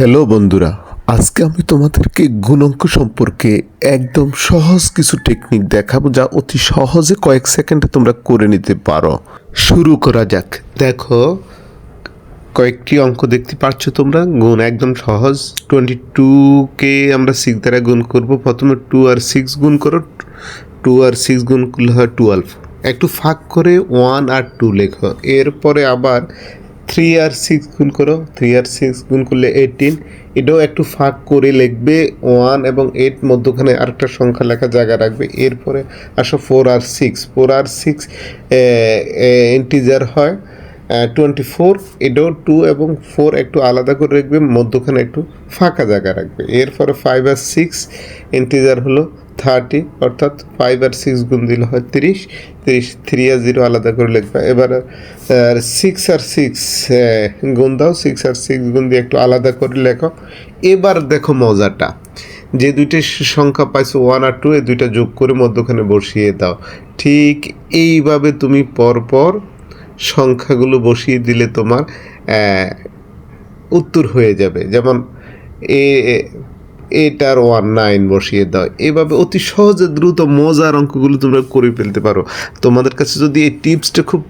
Hello বন্ধুরা, আজকে আমি তোমাদেরকে গুণাঙ্ক সম্পর্কে একদম সহজ কিছু টেকনিক দেখাবো যা অতি সহজে কয়েক সেকেন্ডে তোমরা করে নিতে পারো। শুরু করা যাক। দেখো, কয়েকটি অঙ্ক দেখতে পাচ্ছ তোমরা। গুণ একদম সহজ। 22-কে আমরা 6 দ্বারা গুণ করব। প্রথমে 2 আর 6 গুণ করো। 2 আর 6 গুণ করলে হয় 12। একটু ফাঁক করে 1 আর 2 লেখো। এরপরে আবার 3 আর 6 গুণ করো। 3 আর 6 গুণ করলে 18। এটাও একটু ফাঁক করে লিখবে। 1 এবং 8 মধ্যখানে আরেকটা সংখ্যা লেখা জায়গা রাখবে। এরপরে আসো 4 আর 6। 4 আর 6 ইন্টিজার হয় 24। এটাও 2 এবং 4 একটু আলাদা করে রাখবে, মধ্যখানে একটু ফাঁকা জায়গা রাখবে। এরপরে 5 আর 6 ইন্টিজার হলো 30, অর্থাৎ 5 আর 6 গুণ দিলে হয় 30। 3 আর 0 আলাদা করে লিখবে। এবার 6 আর 6 গুণ দাও। 6 আর 6 গুণ দিয়ে একটু আলাদা করে লেখো। এবার দেখো মজাটা, যে দুইটা সংখ্যা পাইছো 1 আর 2, এই দুইটা যোগ করে মধ্যখানে বসিয়ে দাও। ঠিক এইভাবে তুমি পরপর সংখ্যাগুলো বসিয়ে দিলে তোমার উত্তর হয়ে যাবে। যেমন এ এটার 19 বসিয়ে দাও। এভাবে অতি সহজে দ্রুত মজার অঙ্কগুলো তোমরা করে ফেলতে পারো। তোমাদের কাছে যদি এই টিপসটা খুব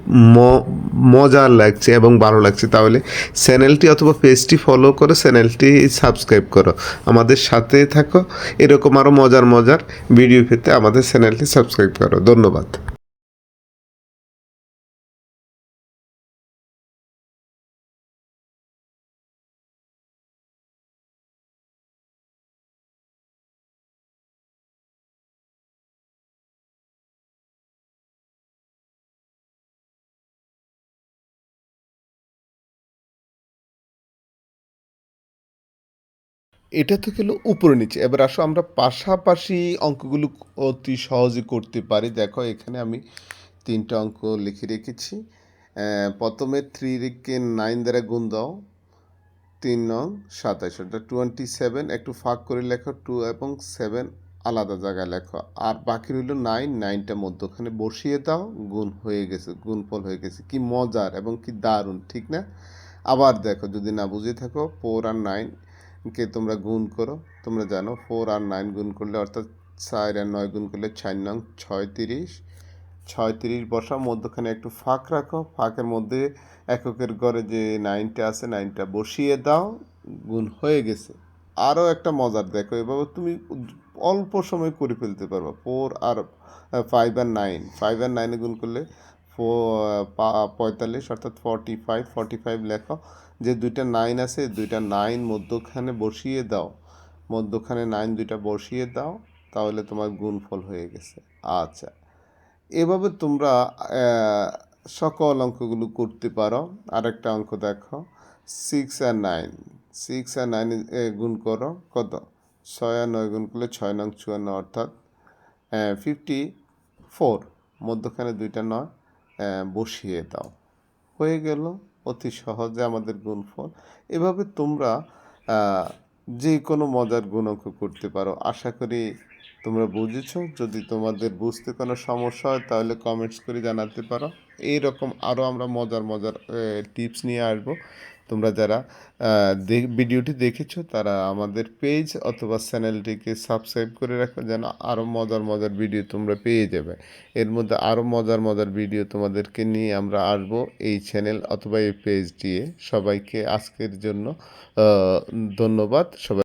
মজার লাগছে এবং ভালো লাগছে, তাহলে চ্যানেলটি অথবা পেজটি ফলো করো, চ্যানেলটি সাবস্ক্রাইব করো, আমাদের সাথে থাকো। এরকম আরও মজার মজার ভিডিও পেতে আমাদের চ্যানেলটি সাবস্ক্রাইব করো। ধন্যবাদ। এটা তো গেল উপরে নিচে। এবার আসো আমরা পাশাপাশি অঙ্কগুলো অতি সহজে করতে পারি। দেখো, এখানে আমি 3টা অঙ্ক লিখে রেখেছি। প্রথমে 3-কে 9 দ্বারা গুণ দাও। 3 নং 27, অর্থাৎ 27। একটু ফাঁক করে লেখো। 2 এবং 7 আলাদা জায়গায় লেখো। আর বাকি রইল 9। 9টা মধ্যখানে বসিয়ে দাও। গুণ হয়ে গেছে, গুণফল হয়ে গেছে। কি মজার এবং কি দারুণ, ঠিক না? আবার দেখো, যদি না বুঝে থাকো, 4 আর 9-কে তোমরা গুণ করো। তোমরা জানো 4 আর 9 গুণ করলে, অর্থাৎ 4 আর 9 গুণ করলে 4 নং 36। 36 বসাও, মধ্যখানে একটু ফাঁক রাখো। ফাঁকের মধ্যে এককের ঘরে যে 9টা আছে, 9টা বসিয়ে দাও। গুণ হয়ে গেছে। আরও একটা মজার দেখো, এভাবে তুমি অল্প সময় করে ফেলতে পারবে। 4 আর 5 আর 9, 5 আর 9-এ গুণ করলে 45, অর্থাৎ 45। 45 লেখো। যে দুইটা 9 আছে, দুইটা 9 মধ্যখানে বসিয়ে দাও। মধ্যখানে 9 দুইটা বসিয়ে দাও, তাহলে তোমার গুণফল হয়ে গেছে। আচ্ছা, এভাবে তোমরা সকল অঙ্কগুলো করতে পারো। আরেকটা অঙ্ক দেখো, 6 আর 9। 6 আর 9 গুণ করো। কত? 6 আর 9 গুণ করলে 6 নং 54, অর্থাৎ 54। মধ্যখানে দুইটা 9 বসিয়ে দাও। হয়ে গেল অতি সহজে আমাদের গুণফল। এভাবে তোমরা যে কোনো মজার গুণাঙ্ক করতে পারো। আশা করি তোমরা বুঝেছ। যদি তোমাদের বুঝতে কোনো সমস্যা হয়, তাহলে কমেন্টস করে জানাতে পারো। এইরকম আরও আমরা মজার মজার টিপস নিয়ে আসবো। তোমরা যারা ভিডিওটি দেখেছো, তারা আমাদের পেজ অথবা চ্যানেলটিকে সাবস্ক্রাইব করে রাখো, যেন আরও মজার মজার ভিডিও তোমরা পেয়ে যাবে। এর মধ্যে আরও মজার মজার ভিডিও তোমাদেরকে নিয়ে আমরা আসবো এই চ্যানেল অথবা এই পেজ দিয়ে। সবাইকে আজকের জন্য ধন্যবাদ। সবাই